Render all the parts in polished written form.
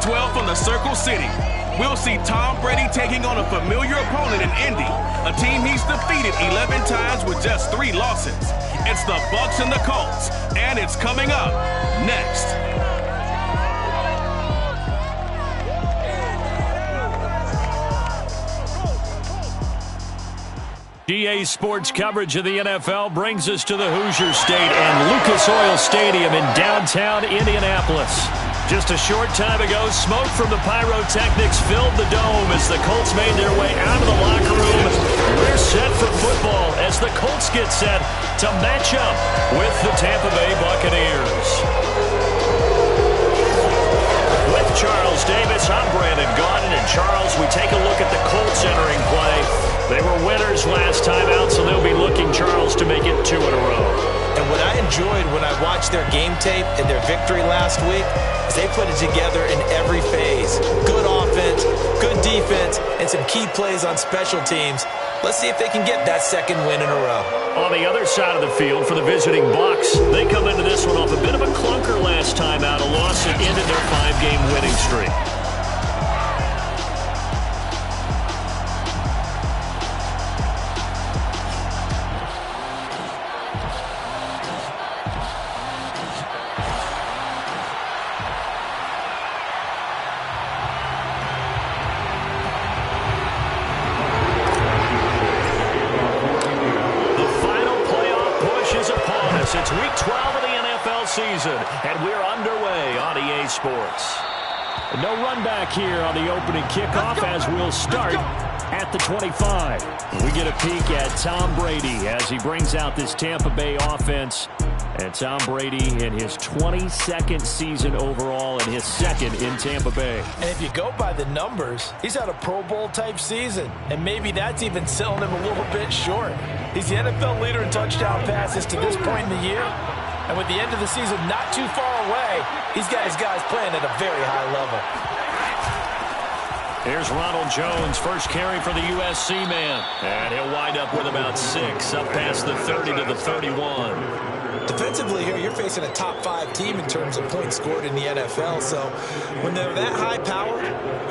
12 from the Circle City. We'll see Tom Brady taking on a familiar opponent in Indy, a team he's defeated 11 times with just 3 losses. It's the Bucs and the Colts, and it's coming up next. GA Sports coverage of the NFL brings us to the Hoosier State and Lucas Oil Stadium in downtown Indianapolis. Just a short time ago, smoke from the pyrotechnics filled the dome as the Colts made their way out of the locker room. We're set for football as the Colts get set to match up with the Tampa Bay Buccaneers. With Charles Davis, I'm Brandon Gaudin. And Charles, we take a look at the Colts entering play. They were winners last time out, so they'll be looking, Charles, to make it 2 in a row. And what I enjoyed when I watched their game tape and their victory last week is they put it together in every phase. Good offense, good defense, and some key plays on special teams. Let's see if they can get that 2nd win in a row. On the other side of the field for the visiting Bucs, they come into this one off a bit of a clunker last time out, a loss that ended their 5-game winning streak. It's week 12 of the NFL season, and we're underway on EA Sports. No run back here on the opening kickoff as we'll start at the 25. We get a peek at Tom Brady as he brings out this Tampa Bay offense. And Tom Brady in his 22nd season overall and his 2nd in Tampa Bay. And if you go by the numbers, he's had a Pro Bowl type season. And maybe that's even selling him a little bit short. He's the NFL leader in touchdown passes to this point in the year. And with the end of the season not too far away, he's got his guys playing at a very high level. Here's Ronald Jones, first carry for the USC man. And he'll wind up with about 6, up past the 30 to the 31. Defensively here, you're facing a top 5 team in terms of points scored in the NFL. So when they're that high power,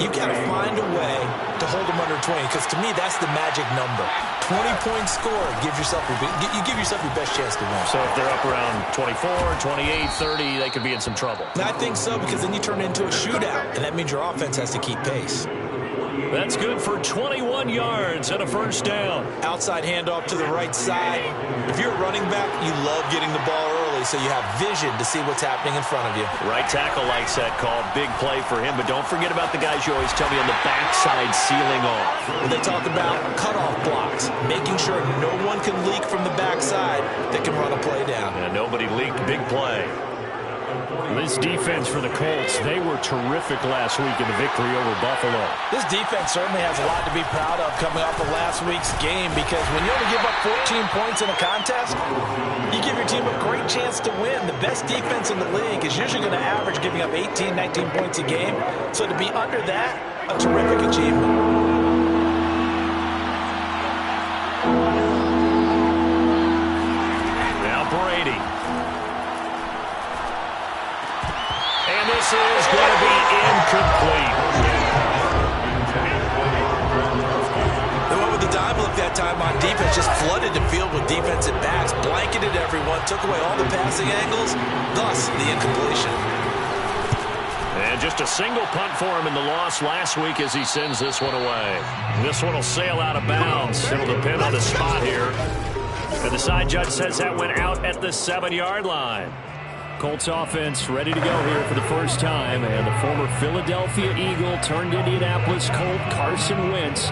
you got to find a way to hold them under 20. Because to me, that's the magic number. 20 points scored, you give yourself your best chance to win. So if they're up around 24, 28, 30, they could be in some trouble. I think so, because then you turn it into a shootout, and that means your offense has to keep pace. That's good for 21 yards and a first down. Outside handoff to the right side. If you're a running back, you love getting the ball early so you have vision to see what's happening in front of you. Right tackle likes that call. Big play for him, but don't forget about the guys you always tell me on the backside sealing off. When they talk about cutoff blocks, making sure no one can leak from the backside that can run a play down. And nobody leaked. Big play. This defense for the Colts, they were terrific last week in the victory over Buffalo. This defense certainly has a lot to be proud of coming off of last week's game, because when you only give up 14 points in a contest, you give your team a great chance to win. The best defense in the league is usually going to average giving up 18, 19 points a game. So to be under that, a terrific achievement. Now Brady. And this is going to be incomplete. They went with the dime look that time on defense, just flooded the field with defensive backs, blanketed everyone, took away all the passing angles, thus the incompletion. And just a single punt for him in the loss last week as he sends this one away. This one will sail out of bounds. It'll depend on the spot here. And the side judge says that went out at the 7-yard line. Colts offense ready to go here for the first time, and the former Philadelphia Eagle turned Indianapolis Colt Carson Wentz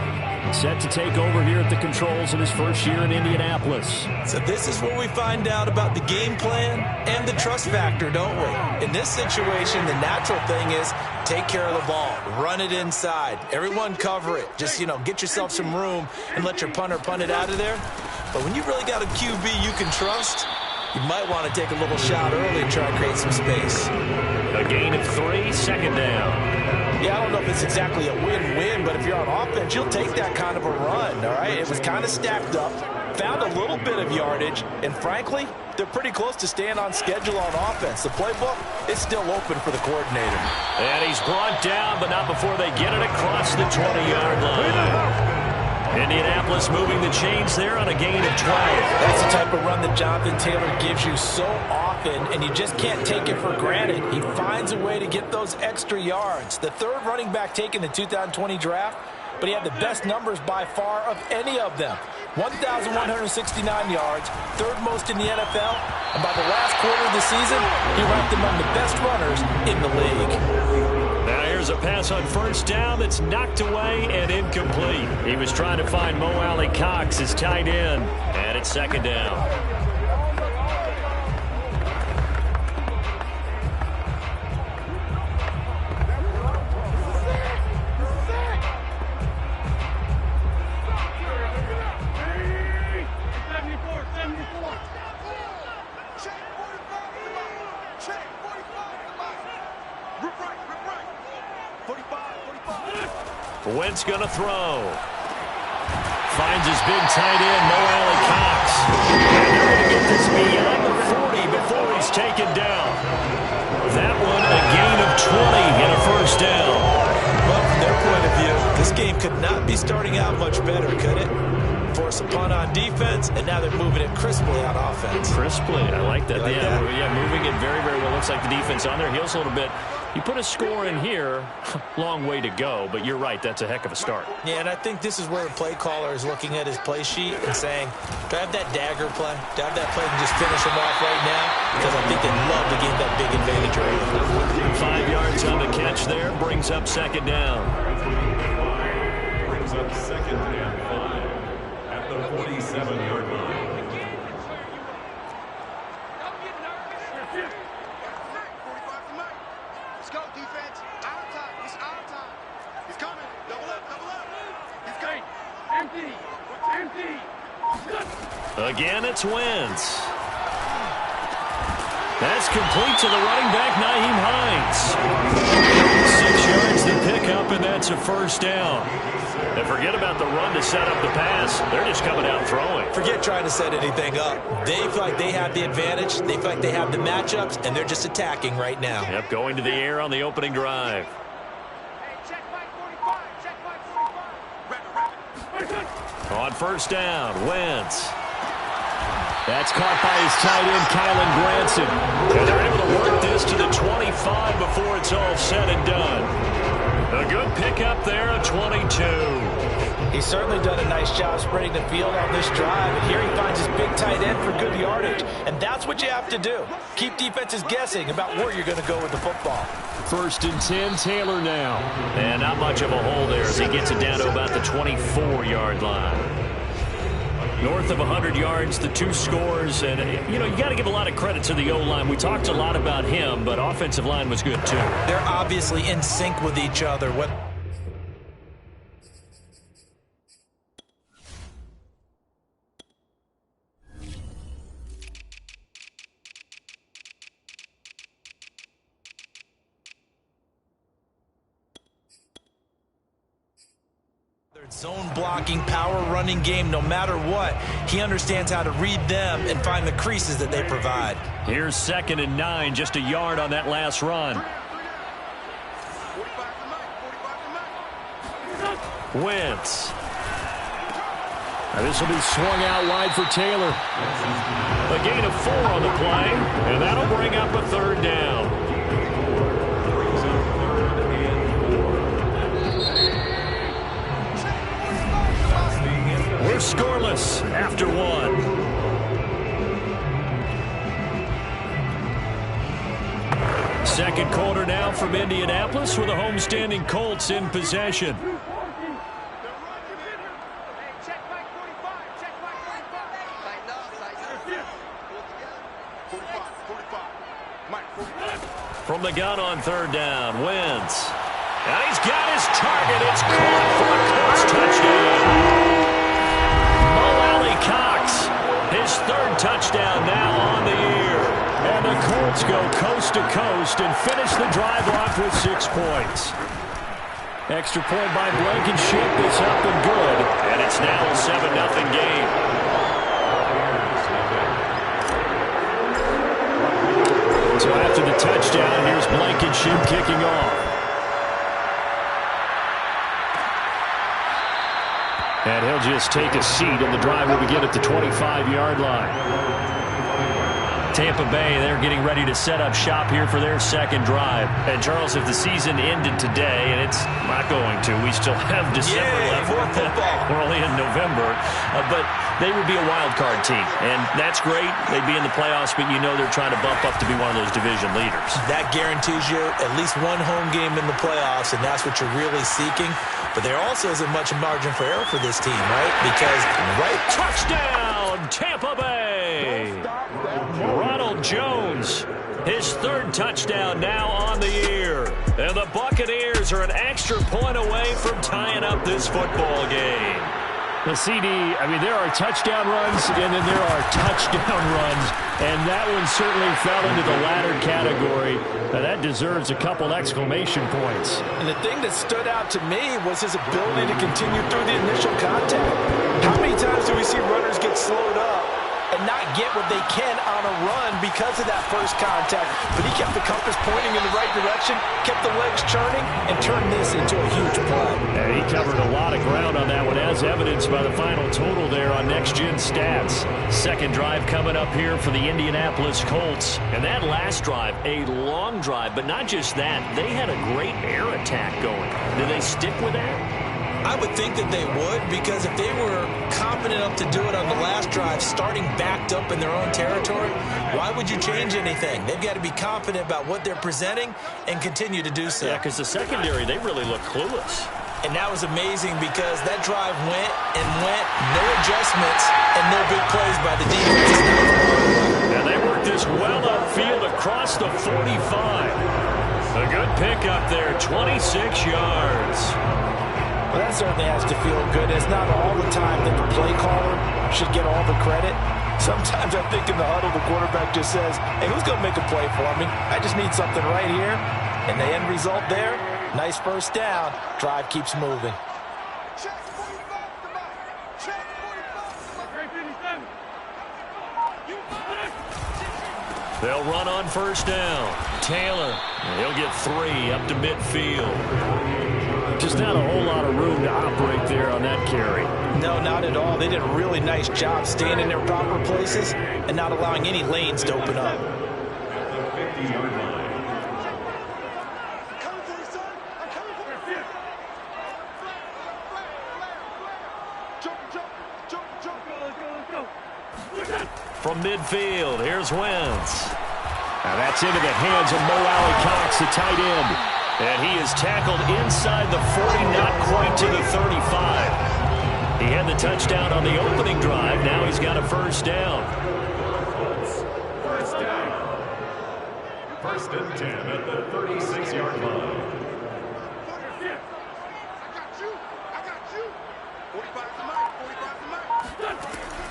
set to take over here at the controls in his first year in Indianapolis. So this is where we find out about the game plan and the trust factor, don't we? In this situation, the natural thing is take care of the ball, run it inside, everyone cover it. Just, get yourself some room and let your punter punt it out of there. But when you really got a QB you can trust, you might want to take a little shot early and try to create some space. A gain of 3, second down. Yeah, I don't know if it's exactly a win-win, but if you're on offense, you'll take that kind of a run, all right? It was kind of stacked up. found a little bit of yardage, and frankly, they're pretty close to staying on schedule on offense. The playbook is still open for the coordinator. And he's brought down, but not before they get it across the 20-yard line. Indianapolis moving the chains there on a gain of 12. That's the type of run that Jonathan Taylor gives you so often, and you just can't take it for granted. He finds a way to get those extra yards. The third running back taken in the 2020 draft, but he had the best numbers by far of any of them. 1,169 yards, third most in the NFL, and by the last quarter of the season, he ranked among the best runners in the league. Now here's a pass on first down that's knocked away and incomplete. He was trying to find Mo Alley-Cox, his tight end, and it's second down. Wentz going to throw. Finds his big tight end, Mo Alley-Cox. And they're going to get this beyond the 40 before he's taken down. That one a gain of 20 and a first down. Well, from their point of view, this game could not be starting out much better, could it? Force a punt on defense, and now they're moving it crisply on offense. Crisply, I like that. Like that? Yeah, moving it very, very well. Looks like the defense on their heels a little bit. You put a score in here, long way to go, but you're right, that's a heck of a start. Yeah, and I think this is where the play caller is looking at his play sheet and saying, do I have that dagger play? Do I have that play to just finish him off right now? Because I think they'd love to get that big advantage early. 5 yards on the catch there, brings up second down. Brings up second and 5 at the 47-yard line. Again, it's Wentz. That's complete to the running back, Nyheim Hines. 6 yards to pick up, and that's a first down. And forget about the run to set up the pass. They're just coming out throwing. Forget trying to set anything up. They feel like they have the advantage. They feel like they have the matchups, and they're just attacking right now. Yep, going to the air on the opening drive. On first down, Wentz. That's caught by his tight end, Kylen Granson. And they're able to work this to the 25 before it's all said and done. A good pickup there, a 22. He's certainly done a nice job spreading the field on this drive, and here he finds his big tight end for good yardage. And that's what you have to do. Keep defenses guessing about where you're going to go with the football. First and 10, Taylor now. And not much of a hole there as he gets it down to about the 24-yard line. North of 100 yards, the two scores, and, you know, you got to give a lot of credit to the O-line. We talked a lot about him, but offensive line was good, too. They're obviously in sync with each other. Zone blocking, power running game, no matter what. He understands how to read them and find the creases that they provide. Here's second and 9, just a yard on that last run. Wentz. Now this will be swung out wide for Taylor. A gain of 4 on the play, and that'll bring up a third down. We're scoreless after 1. Second quarter now from Indianapolis with the homestanding Colts in possession. From the gun on third down, Wentz. And he's got his target. It's caught for a Colts touchdown. Cox, his third touchdown now on the year. And the Colts go coast to coast and finish the drive off with 6 points. Extra point by Blankenship is up and good. And it's now a 7-0 game. So after the touchdown, here's Blankenship kicking off. And he'll just take a seat, and the drive will begin at the 25-yard line. Tampa Bay, they're getting ready to set up shop here for their second drive. And, Charles, if the season ended today, and it's not going to, we still have December left. We're only in November. But they would be a wild card team. And that's great. They'd be in the playoffs, but you know they're trying to bump up to be one of those division leaders. That guarantees you at least one home game in the playoffs, and that's what you're really seeking. But there also isn't much margin for error for this team, right? Because touchdown, Tampa Bay! Ronald Jones, his third touchdown now on the year. And the Buccaneers are an extra point away from tying up this football game. The CD, I mean, there are touchdown runs, and then there are touchdown runs, and that one certainly fell into the latter category. Now, that deserves a couple exclamation points. And the thing that stood out to me was his ability to continue through the initial contact. How many times do we see runners get slowed up and not get what they can on a run because of that first contact? But he kept the compass pointing in the right direction, kept the legs churning, and turned this into a huge play. And he covered a lot of ground on that one, as evidenced by the final total there on Next Gen Stats. Second drive coming up here for the Indianapolis Colts. And that last drive, a long drive, but not just that. They had a great air attack going. Did they stick with that? I would think that they would, because if they were confident enough to do it on the last drive, starting backed up in their own territory, why would you change anything? They've got to be confident about what they're presenting and continue to do so. Yeah, because the secondary, they really look clueless. And that was amazing because that drive went and went, no adjustments, and no big plays by the defense. And they worked this well upfield across the 45. A good pickup there, 26 yards. Well, that certainly has to feel good. It's not all the time that the play caller should get all the credit. Sometimes I think in the huddle, the quarterback just says, hey, who's going to make a play for me? I just need something right here. And the end result there, nice first down. Drive keeps moving. They'll run on first down. Taylor, he'll get 3 up to midfield. Just not a whole lot of room to operate there on that carry. No, not at all. They did a really nice job staying in their proper places and not allowing any lanes to open up. From midfield, here's Wentz. Now that's into the hands of Mo Alley-Cox, the tight end. And he is tackled inside the 40, not quite to the 35. He had the touchdown on the opening drive. Now he's got a first down. First down. First and 10 at the 36-yard line.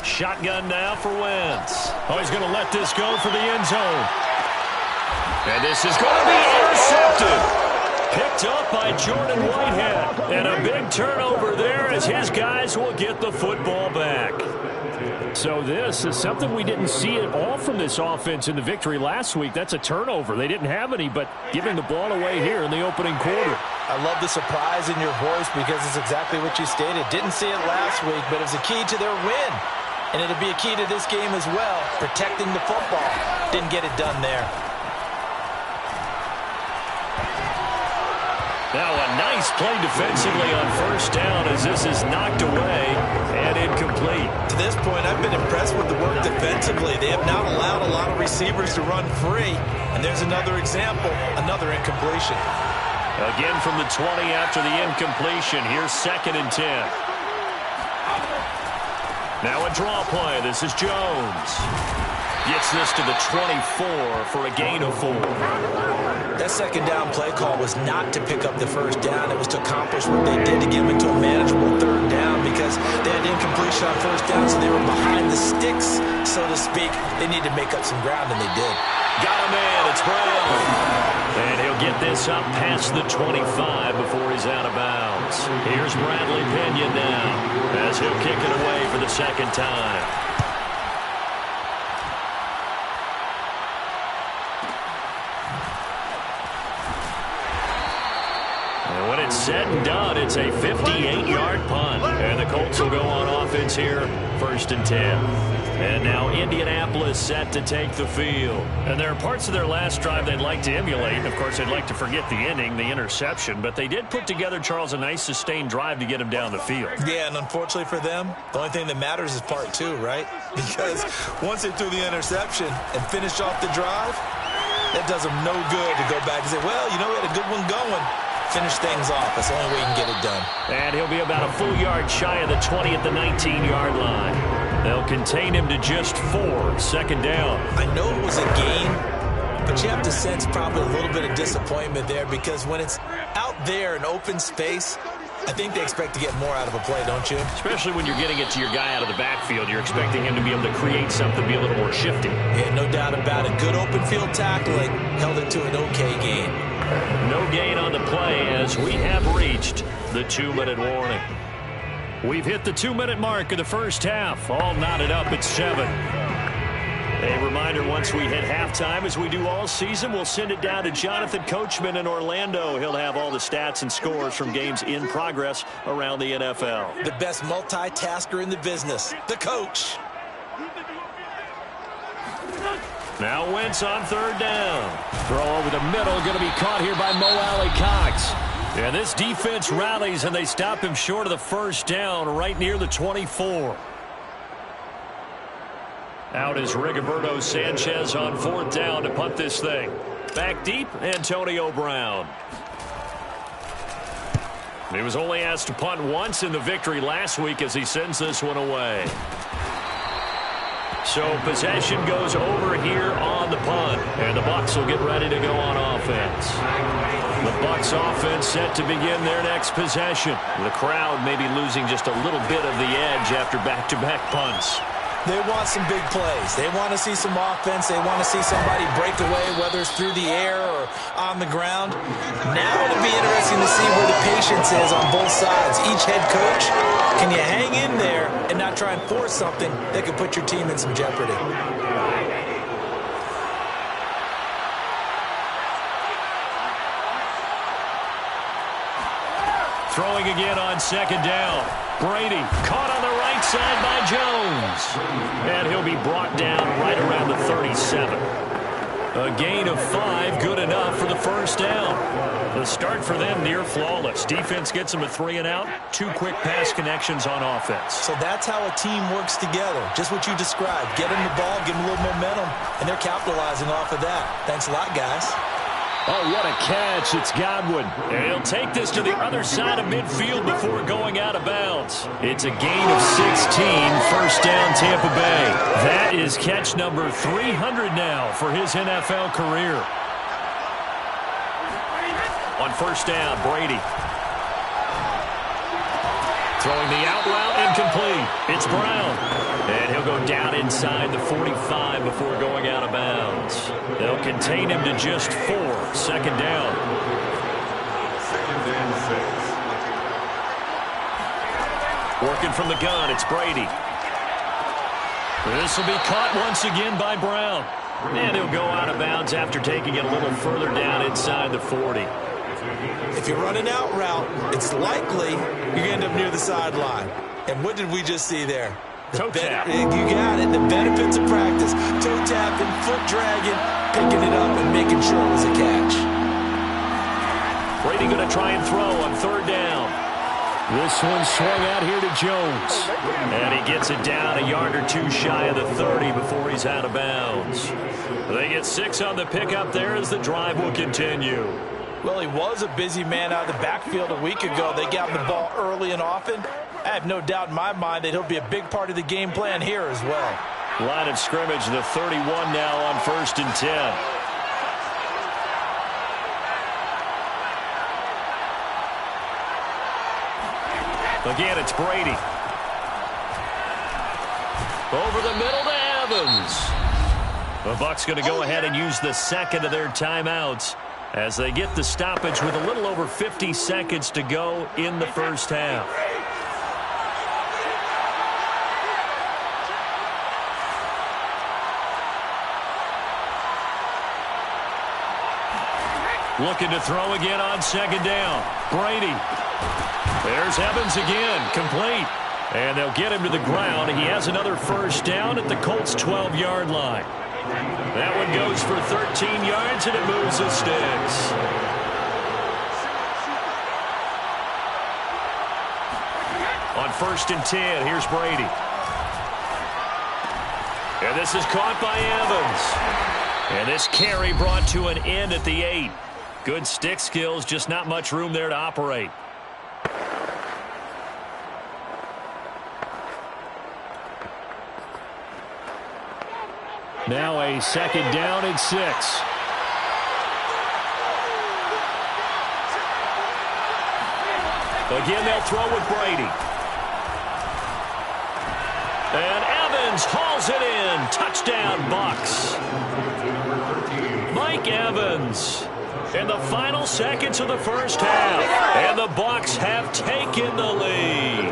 Shotgun now for Wentz. Oh, he's going to let this go for the end zone. And this is going to be intercepted. Picked up by Jordan Whitehead. And a big turnover there as his guys will get the football back. So this is something we didn't see at all from this offense in the victory last week. That's a turnover. They didn't have any, but giving the ball away here in the opening quarter. I love the surprise in your voice because it's exactly what you stated. Didn't see it last week, but it was a key to their win. And it'll be a key to this game as well, protecting the football. Didn't get it done there. Now a nice play defensively on first down as this is knocked away and incomplete. To this point, I've been impressed with the work defensively. They have not allowed a lot of receivers to run free. And there's another example, another incompletion. Again from the 20 after the incompletion. Here's 2nd and 10. Now a draw play. This is Jones. Gets this to the 24 for a gain of 4. That second down play call was not to pick up the first down. It was to accomplish what they did to get them into a manageable third down because they had incompletion on first down, so they were behind the sticks, so to speak. They needed to make up some ground, and they did. Got him in. It's Brown. And he'll get this up past the 25 before he's out of bounds. Here's Bradley Pinion now as he'll kick it away for the second time. said and done, it's a 58-yard punt. And the Colts will go on offense here, 1st and 10. And now Indianapolis set to take the field. And there are parts of their last drive they'd like to emulate. Of course, they'd like to forget the ending, the interception. But they did put together, Charles, a nice sustained drive to get him down the field. Yeah, and unfortunately for them, the only thing that matters is part 2, right? Because once they threw the interception and finished off the drive, that does them no good to go back and say, well, you know, we had a good one going. Finish things off. That's the only way you can get it done. And he'll be about a full yard shy of the 20 at the 19-yard line. They'll contain him to just 4, 2nd down. I know it was a gain, but you have to sense probably a little bit of disappointment there because when it's out there in open space, I think they expect to get more out of a play, don't you? Especially when you're getting it to your guy out of the backfield. You're expecting him to be able to create something, be a little more shifty. Yeah, no doubt about it. Good open field tackling held it to an okay gain. No gain on the play as we have reached the 2-minute warning. We've hit the 2-minute mark of the first half. All knotted up at 7. A reminder, once we hit halftime, as we do all season, we'll send it down to Jonathan Coachman in Orlando. He'll have all the stats and scores from games in progress around the NFL. The best multitasker in the business, the coach. Now Wentz on 3rd down. Throw over the middle, going to be caught here by Mo Alley-Cox. And this defense rallies, and they stop him short of the 1st down, right near the 24. Out is Rigoberto Sanchez on 4th down to punt this thing. Back deep, Antonio Brown. He was only asked to punt once in the victory last week as he sends this one away. So possession goes over here on the punt, and the Bucs will get ready to go on offense. The Bucs offense set to begin their next possession. The crowd may be losing just a little bit of the edge after back-to-back punts. They want some big plays. They want to see some offense. They want to see somebody break away, whether it's through the air or on the ground. Now it'll be interesting to see where the patience is on both sides. Each head coach, can you hang in there and not try and force something that could put your team in some jeopardy? Throwing again on 2nd down. Brady caught on the right side by Jones. And he'll be brought down right around the 37. A gain of 5, good enough for the 1st down. The start for them near flawless. Defense gets them a 3 and out. 2 quick pass connections on offense. So that's how a team works together. Just what you described. Get them the ball, give them a little momentum, and they're capitalizing off of that. Thanks a lot, guys. Oh, what a catch. It's Godwin. And he'll take this to the other side of midfield before going out of bounds. It's a gain of 16, 1st down Tampa Bay. That is catch number 300 now for his NFL career. On 1st down, Brady. Throwing the out route, incomplete. It's Brown. And he'll go down inside the 45 before going out of bounds. They'll contain him to just 4, 2nd down. 2nd and 6. Working from the gun, it's Brady. This will be caught once again by Brown. And he'll go out of bounds after taking it a little further down inside the 40. If you run an out route, it's likely you're going to end up near the sideline. And what did we just see there? Toe tap. You got it. The benefits of practice. Toe tapping, foot dragging, picking it up, and making sure it was a catch. Brady going to try and throw on 3rd down. This one swung out here to Jones. And he gets it down a yard or 2 shy of the 30 before he's out of bounds. They get 6 on the pickup there as the drive will continue. Well, he was a busy man out of the backfield a week ago. They got him the ball early and often. I have no doubt in my mind that he'll be a big part of the game plan here as well. Line of scrimmage, the 31 now on 1st and 10. Again, it's Brady. Over the middle to Evans. The Bucs going to go ahead and use the 2nd of their timeouts as they get the stoppage with a little over 50 seconds to go in the first half. Looking to throw again on second down. Brady. There's Evans again. Complete. And they'll get him to the ground. He has another first down at the Colts' 12-yard line. That one goes for 13 yards, and it moves the sticks. On 1st and 10, here's Brady. And this is caught by Evans. And this carry brought to an end at the 8. Good stick skills, just not much room there to operate. Now a second down and 6. Again, they'll throw with Brady. And Evans hauls it in. Touchdown, Bucs. Mike Evans in the final seconds of the first half. And the Bucs have taken the lead.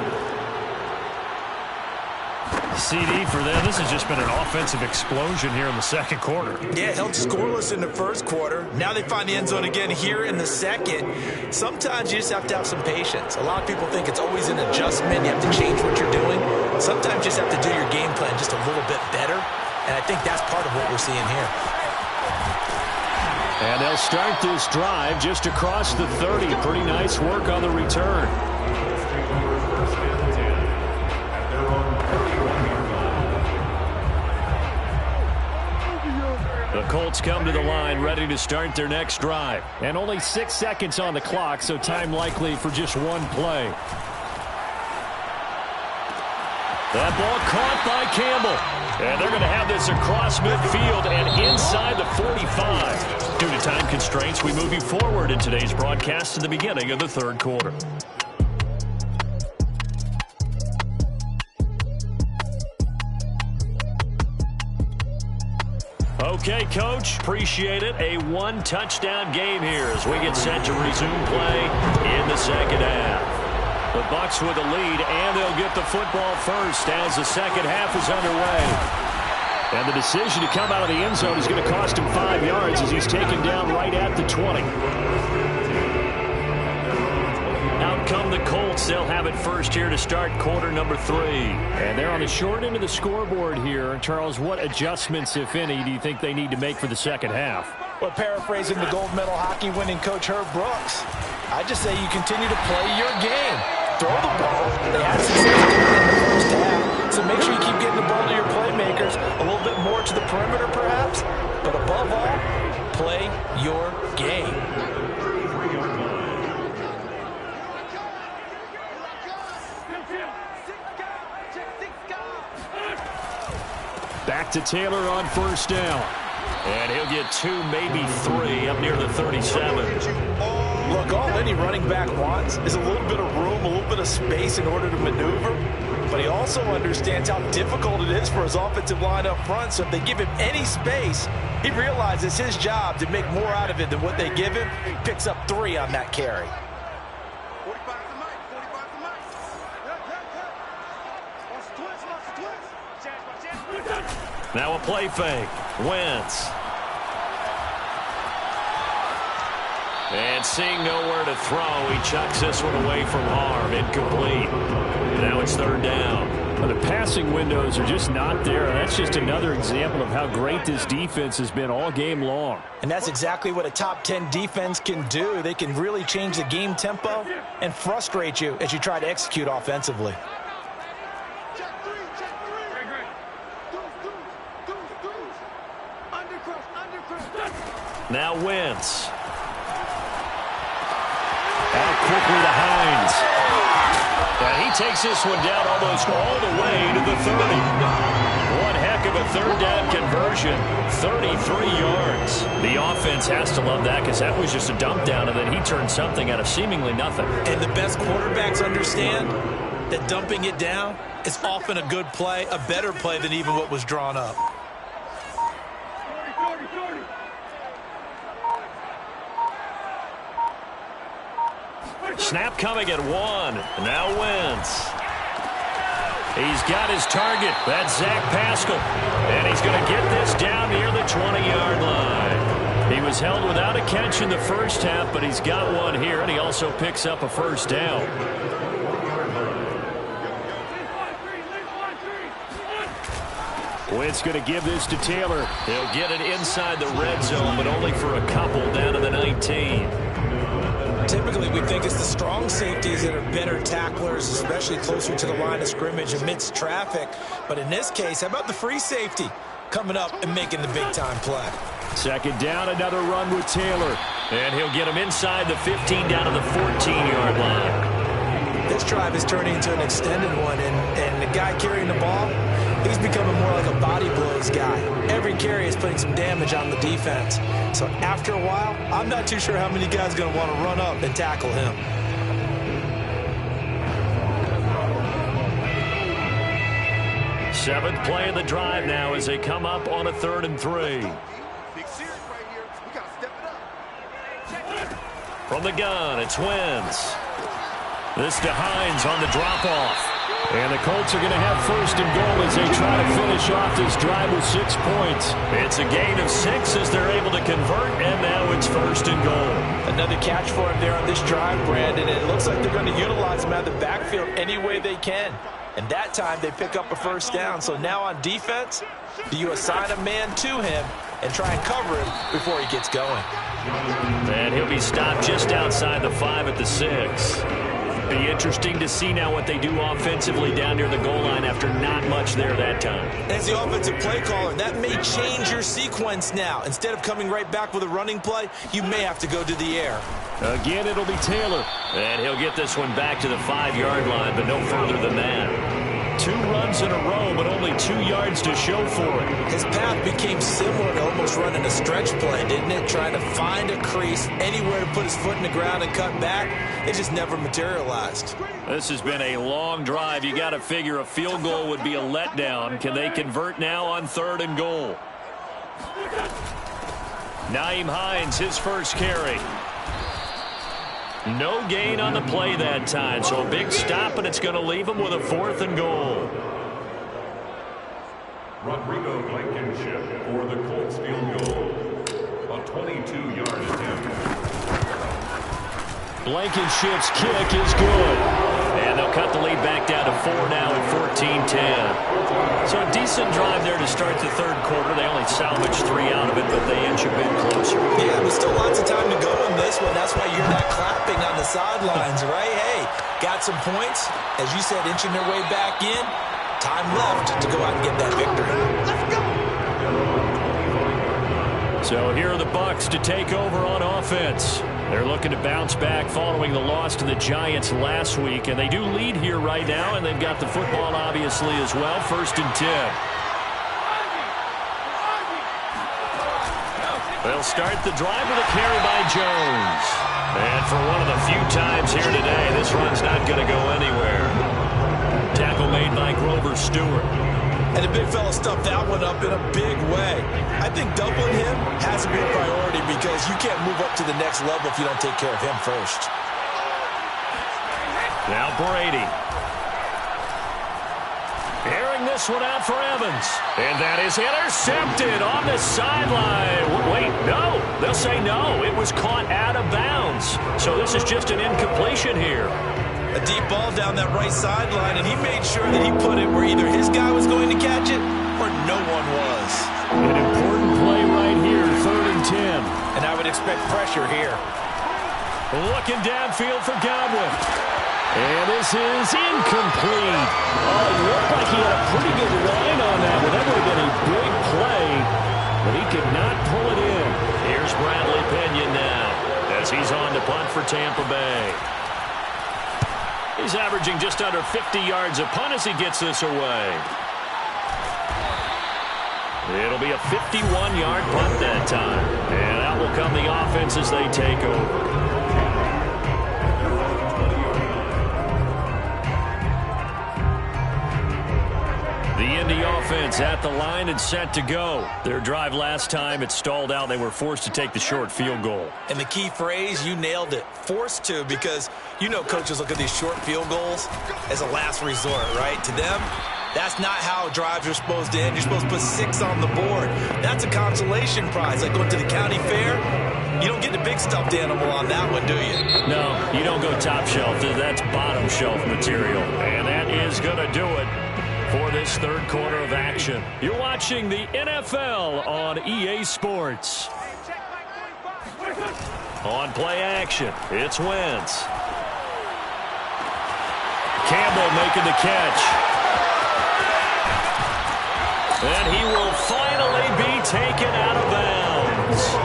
CD for them. This has just been an offensive explosion here in the second quarter. Yeah, held scoreless in the first quarter. Now they find the end zone again here in the second. Sometimes you just have to have some patience. A lot of people think it's always an adjustment. You have to change what you're doing. Sometimes you just have to do your game plan just a little bit better. And I think that's part of what we're seeing here. And they'll start this drive just across the 30. Pretty nice work on the return. The Colts come to the line ready to start their next drive. And only 6 seconds on the clock, so time likely for just one play. That ball caught by Campbell. And they're going to have this across midfield and inside the 45. Due to time constraints, we move you forward in today's broadcast to the beginning of the third quarter. Okay, Coach, appreciate it. A one-touchdown game here as we get set to resume play in the second half. The Bucs with the lead, and they'll get the football first as the second half is underway. And the decision to come out of the end zone is going to cost him 5 yards as he's taken down right at the 20. Out come the Colts. They'll have it first here to start quarter number 3. And they're on the short end of the scoreboard here. Charles, what adjustments, if any, do you think they need to make for the second half? Well, paraphrasing the gold medal hockey winning coach Herb Brooks, I just say you continue to play your game. Throw the ball. They had success doing it in the first half, so make sure you keep getting the ball to your playmakers a little bit more to the perimeter perhaps, but above all, play your game. Back to Taylor on first down. And he'll get 2, maybe 3 up near the 37. Look, all any running back wants is a little bit of room, a little bit of space in order to maneuver. But he also understands how difficult it is for his offensive line up front. So if they give him any space, he realizes his job to make more out of it than what they give him. He picks up 3 on that carry. Now a play fake. Wentz. And seeing nowhere to throw, he chucks this one away from harm. Incomplete. Now it's third down. Well, the passing windows are just not there. That's just another example of how great this defense has been all game long. And that's exactly what a top 10 defense can do. They can really change the game tempo and frustrate you as you try to execute offensively. Now Wentz. Out quickly to Hines. And he takes this one down almost all the way to the 30. One heck of a third down conversion. 33 yards. The offense has to love that because that was just a dump down, and then he turned something out of seemingly nothing. And the best quarterbacks understand that dumping it down is often a good play, a better play than even what was drawn up. Snap coming at 1. Now Wentz. He's got his target. That's Zach Pascal. And he's going to get this down near the 20-yard line. He was held without a catch in the first half, but he's got one here, and he also picks up a first down. Wentz going to give this to Taylor. He'll get it inside the red zone, but only for a couple down to the 19. Typically, we think it's the strong safeties that are better tacklers, especially closer to the line of scrimmage amidst traffic. But in this case, how about the free safety coming up and making the big-time play? Second down, another run with Taylor. And he'll get him inside the 15 down to the 14-yard line. This drive is turning into an extended one, and the guy carrying the ball, he's becoming more like a body blows guy. Every carry is putting some damage on the defense. So after a while, I'm not too sure how many guys are going to want to run up and tackle him. Seventh play of the drive now as they come up on a 3rd and 3. From the gun, it's Wentz. This to Hines on the drop-off. And the Colts are going to have 1st and goal as they try to finish off this drive with 6 points. It's a gain of 6 as they're able to convert, and now it's 1st and goal. Another catch for him there on this drive, Brandon. It looks like they're going to utilize him out of the backfield any way they can. And that time they pick up a first down. So now on defense, do you assign a man to him and try and cover him before he gets going? And he'll be stopped just outside the 5 at the 6. Be interesting to see now what they do offensively down near the goal line after not much there that time. As the offensive play caller, that may change your sequence now. Instead of coming right back with a running play, you may have to go to the air. Again, it'll be Taylor. And he'll get this one back to the 5-yard line, but no further than that. 2 runs in a row, but only 2 yards to show for it. His path became similar to almost running a stretch play, didn't it? Trying to find a crease, anywhere to put his foot in the ground and cut back. It just never materialized. This has been a long drive. You got to figure a field goal would be a letdown. Can they convert now on 3rd and goal? Nyheim Hines, his first carry. No gain on the play that time, so a big stop, and it's going to leave him with a 4th and goal. Rodrigo Blankenship for the Colts field goal. A 22-yard attempt. Blankenship's kick is good. And they'll cut the lead back down to 4 now at 14-10. So a decent drive there to start the 3rd quarter. They only salvaged 3 out of it, but they inch a bit closer. Yeah, there's still lots of time to go in this one. That's why you're not clapping on the sidelines, right? Hey, got some points. As you said, inching their way back in. Time left to go out and get that victory. Let's go! So here are the Bucs to take over on offense. They're looking to bounce back following the loss to the Giants last week, and they do lead here right now, and they've got the football obviously as well. 1st and 10. They'll start the drive with a carry by Jones. And for one of the few times here today, this run's not going to go anywhere. Tackle made by Grover Stewart. And the big fella stuffed that one up in a big way. I think doubling him has to be a priority because you can't move up to the next level if you don't take care of him first. Now Brady. Airing this one out for Evans. And that is intercepted on the sideline. Wait, no. They'll say no. It was caught out of bounds. So this is just an incompletion here. A deep ball down that right sideline, and he made sure that he put it where either his guy was going to catch it or no one was. An important play right here, 3rd and 10. And I would expect pressure here. Looking downfield for Godwin. And this is incomplete. Oh, it looked like he had a pretty good line on that one. That would have been a big play, but he could not pull it in. Here's Bradley Pinion now as he's on to punt for Tampa Bay. He's averaging just under 50 yards a punt as he gets this away. It'll be a 51-yard punt that time. And out will come the offense as they take over. The Indy offense at the line and set to go. Their drive last time, it stalled out. They were forced to take the short field goal. And the key phrase, you nailed it, forced to, because you know coaches look at these short field goals as a last resort, right? To them, that's not how drives are supposed to end. You're supposed to put 6 on the board. That's a consolation prize. Like going to the county fair, you don't get the big stuffed animal on that one, do you? No, you don't go top shelf. That's bottom shelf material. And that is going to do it for this third quarter of action. You're watching the NFL on EA Sports. On play action, it's Wentz. Campbell making the catch. And he will finally be taken out of bounds.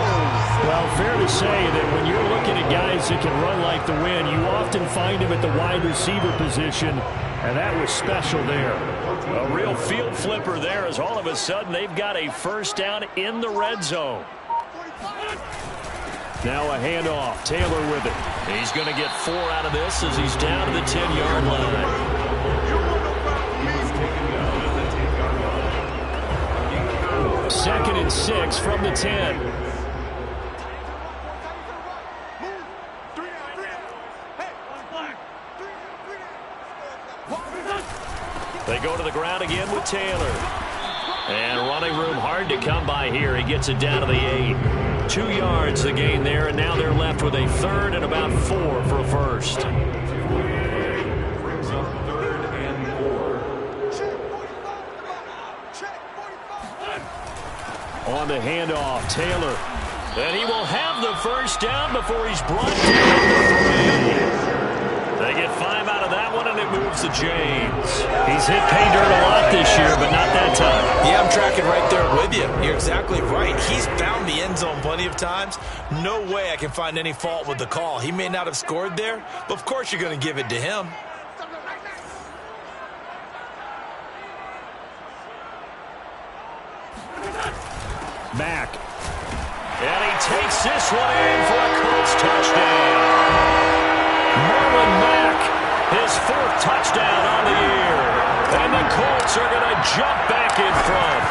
Well, fair to say that when you're looking at guys that can run like the wind, you often find him at the wide receiver position, and that was special there. A real field flipper there, as all of a sudden they've got a first down in the red zone. Now a handoff. Taylor with it. He's going to get 4 out of this as he's down to the 10-yard line. 2nd and 6 from the 10. They go to the ground again with Taylor. And running room hard to come by here. He gets it down to the 8. 2 yards the gain there, and now they're left with a 3rd and about 4 for a first. Brings up 3rd and 4. On the handoff, Taylor. And he will have the first down before he's brought down to 3. They get 5 out of that one, and it moves to James. He's hit pay dirt a lot this year, but not that time. Yeah, I'm tracking right there with you. You're exactly right. He's found the end zone plenty of times. No way I can find any fault with the call. He may not have scored there, but of course you're going to give it to him. Back. And he takes this one in for a Colts touchdown. Marlon Mack, his 4th touchdown on the year. And the Colts are going to jump back in front.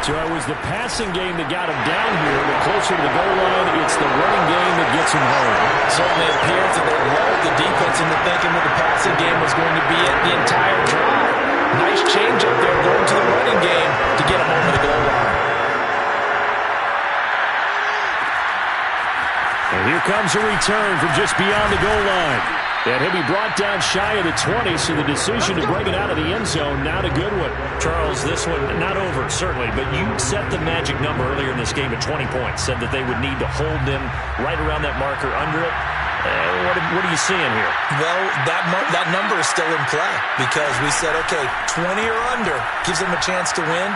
So it was the passing game that got him down here, but closer to the goal line, it's the running game that gets him home. Certainly appears that they lulled the defense into thinking that the passing game was going to be it the entire drive. Nice change up there going to the running game to get him over the goal line. And here comes a return from just beyond the goal line. And he'll be brought down shy of the 20, so the decision to bring it out of the end zone, not a good one. Charles, this one, not over, certainly, but you set the magic number earlier in this game at 20 points, said that they would need to hold them right around that marker under it. What are you seeing here? Well, that number is still in play because we said, okay, 20 or under gives them a chance to win.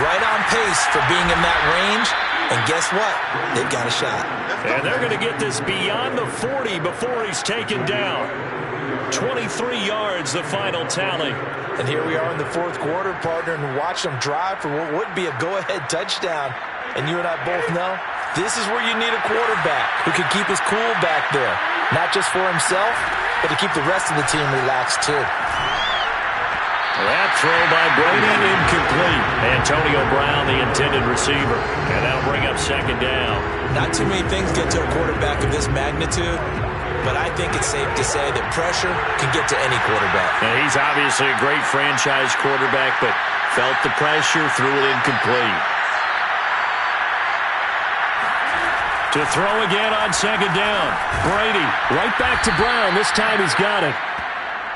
Right on pace for being in that range. And guess what? They've got a shot. And they're going to get this beyond the 40 before he's taken down. 23 yards, the final tally. And here we are in the 4th quarter, partner, and watch them drive for what would be a go-ahead touchdown. And you and I both know this is where you need a quarterback who can keep his cool back there. Not just for himself, but to keep the rest of the team relaxed too. That throw by Brady incomplete. Antonio Brown, the intended receiver. And that'll bring up 2nd down. Not too many things get to a quarterback of this magnitude, but I think it's safe to say that pressure can get to any quarterback. Now, he's obviously a great franchise quarterback, but felt the pressure, threw it incomplete. To throw again on 2nd down. Brady right back to Brown. This time he's got it.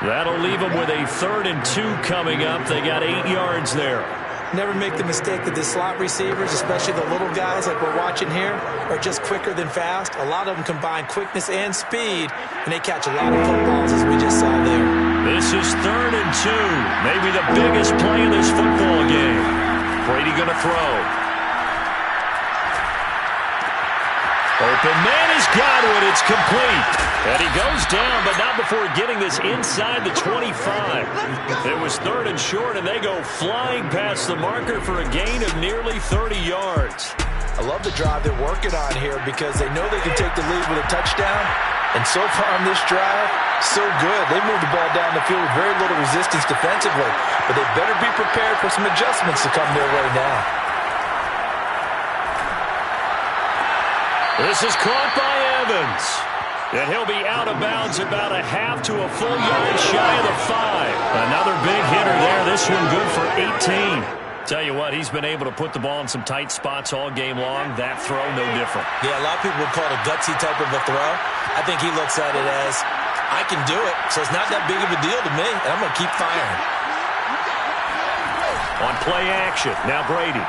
That'll leave them with a 3rd and 2 coming up. They got 8 yards there. Never make the mistake that the slot receivers, especially the little guys like we're watching here, are just quicker than fast. A lot of them combine quickness and speed, and they catch a lot of footballs as we just saw there. This is 3rd and 2. Maybe the biggest play in this football game. Brady going to throw. Open man is Godwin. It's complete. And he goes down, but not before getting this inside the 25. It was 3rd and short, and they go flying past the marker for a gain of nearly 30 yards. I love the drive they're working on here because they know they can take the lead with a touchdown, And so far on this drive, so good. They moved the ball down the field with very little resistance defensively, but they better be prepared for some adjustments to come their way now. This is caught by Evans. And he'll be out of bounds about a half to a full yard shy of the 5. Another big hitter there. This one good for 18. Tell you what, he's been able to put the ball in some tight spots all game long. That throw, no different. Yeah, a lot of people would call it a gutsy type of a throw. I think he looks at it as, I can do it, so it's not that big of a deal to me, and I'm going to keep firing. On play action, now Brady.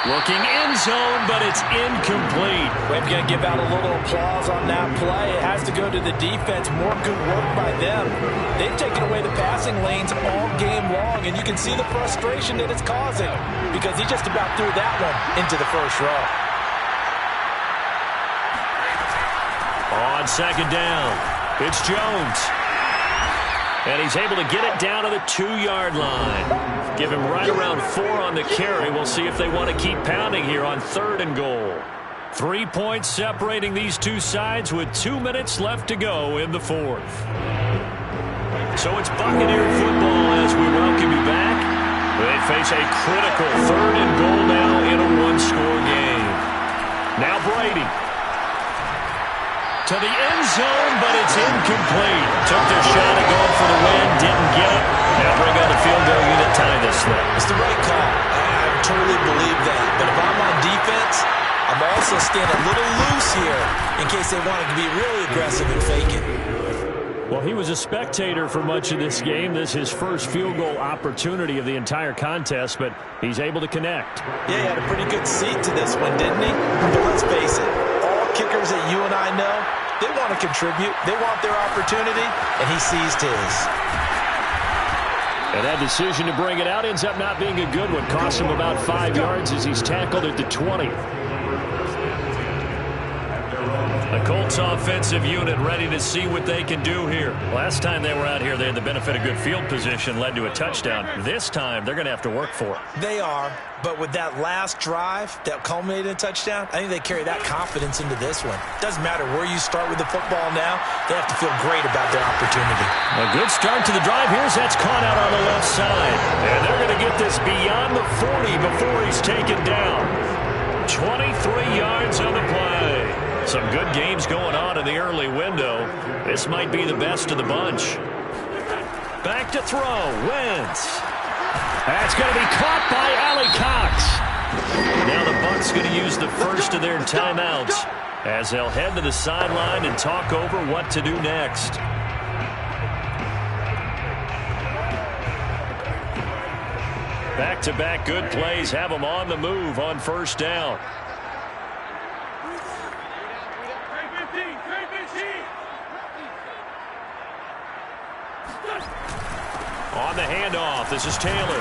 Looking end zone, but it's incomplete. We're going to give out a little applause on that play. It has to go to the defense. More good work by them. They've taken away the passing lanes all game long, and you can see the frustration that it's causing because he just about threw that one into the first row. On second down, it's Jones. And he's able to get it down to the 2-yard line. Give him right around 4 on the carry. We'll see if they want to keep pounding here on 3rd and goal. 3 points separating these two sides with 2 minutes left to go in the 4th. So it's Buccaneer football as we welcome you back. They face a critical 3rd and goal now in a 1-score game. Now Brady. To the end zone, but it's incomplete. Took their shot at going for the win, didn't get it. Now bring on the field goal unit, tie this thing. It's the right call. I totally believe that. But if I'm on defense, I'm also staying a little loose here in case they want to be really aggressive and fake it. Well, he was a spectator for much of this game. This is his first field goal opportunity of the entire contest, but he's able to connect. Yeah, he had a pretty good seat to this one, didn't he? But let's face it, all kickers that you and I know, they want to contribute. They want their opportunity, and he seized his. And that decision to bring it out ends up not being a good one. Cost him about 5 yards as he's tackled at the 20. The Colts offensive unit ready to see what they can do here. Last time they were out here, they had the benefit of good field position, led to a touchdown. This time, they're going to have to work for it. They are, but with that last drive that culminated in a touchdown, I think they carry that confidence into this one. Doesn't matter where you start with the football now, they have to feel great about their opportunity. A good start to the drive. Here's that's caught out on the left side. And they're going to get this beyond the 40 before he's taken down. 23 yards on the play. Some good games going on in the early window. This might be the best of the bunch. Back to throw. Wentz. That's going to be caught by Allie Cox. Now the Bucs going to use the first of their timeouts as they'll head to the sideline and talk over what to do next. Back-to-back good plays have them on the move on first down. On the handoff, this is Taylor.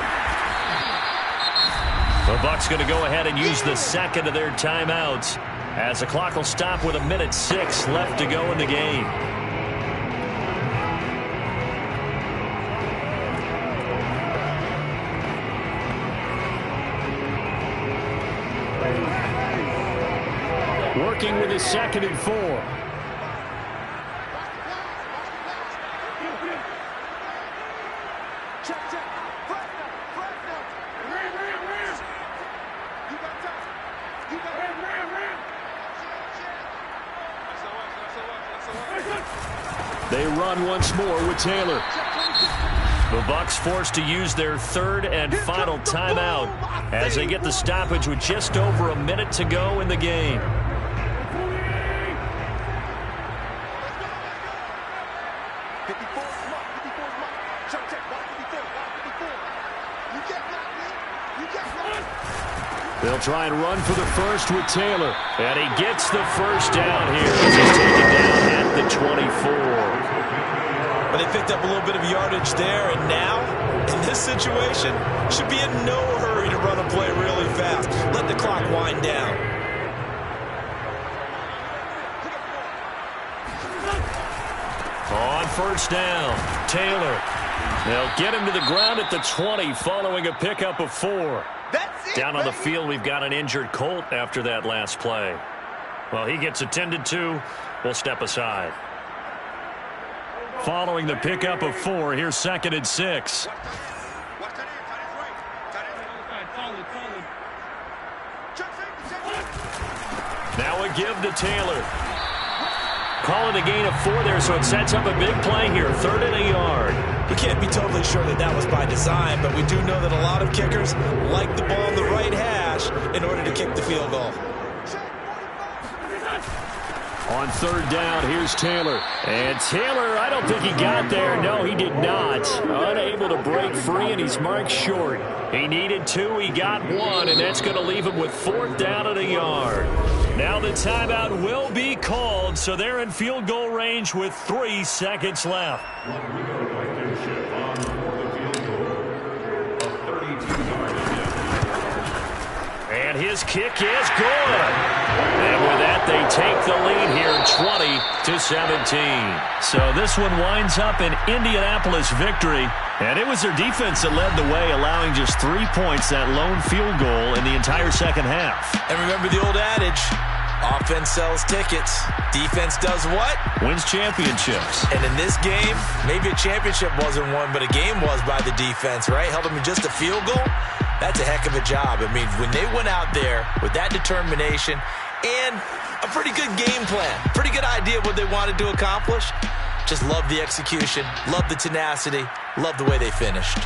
The Bucs going to go ahead and use the second of their timeouts as the clock will stop with 1:06 left to go in the game. Working with his 2nd and 4. They run once more with Taylor. The Bucs forced to use their 3rd and final timeout as they get the stoppage with just over a minute to go in the game. They'll try and run for the first with Taylor. And he gets the first down here as he's taken down at the 24. But they picked up a little bit of yardage there, and now, in this situation, should be in no hurry to run a play really fast. Let the clock wind down. On first down, Taylor. They'll get him to the ground at the 20 following a pickup of 4. Down on the field, we've got an injured Colt after that last play. Well, he gets attended to. We'll step aside. Following the pickup of 4, here's 2nd and 6. Now a give to Taylor. Call it a gain of 4 there, so it sets up a big play here. 3rd and a yard. We can't be totally sure that that was by design, but we do know that a lot of kickers like the ball in the right hash in order to kick the field goal. On 3rd down, here's Taylor. And Taylor, I don't think he got there. No, he did not. Unable to break free, and he's marked short. He needed 2. He got 1, and that's going to leave him with 4th down and a yard. Now the timeout will be called, so they're in field goal range with 3 seconds left. And his kick is good. And with that, they take the lead here, 20-17. So this one winds up an Indianapolis victory. And it was their defense that led the way, allowing just 3 points, that lone field goal in the entire second half. And remember the old adage, offense sells tickets. Defense does what? Wins championships. And in this game, maybe a championship wasn't won, but a game was by the defense, right? Held them to just a field goal. That's a heck of a job. I mean, when they went out there with that determination and a pretty good game plan, pretty good idea of what they wanted to accomplish, just love the execution, love the tenacity, love the way they finished.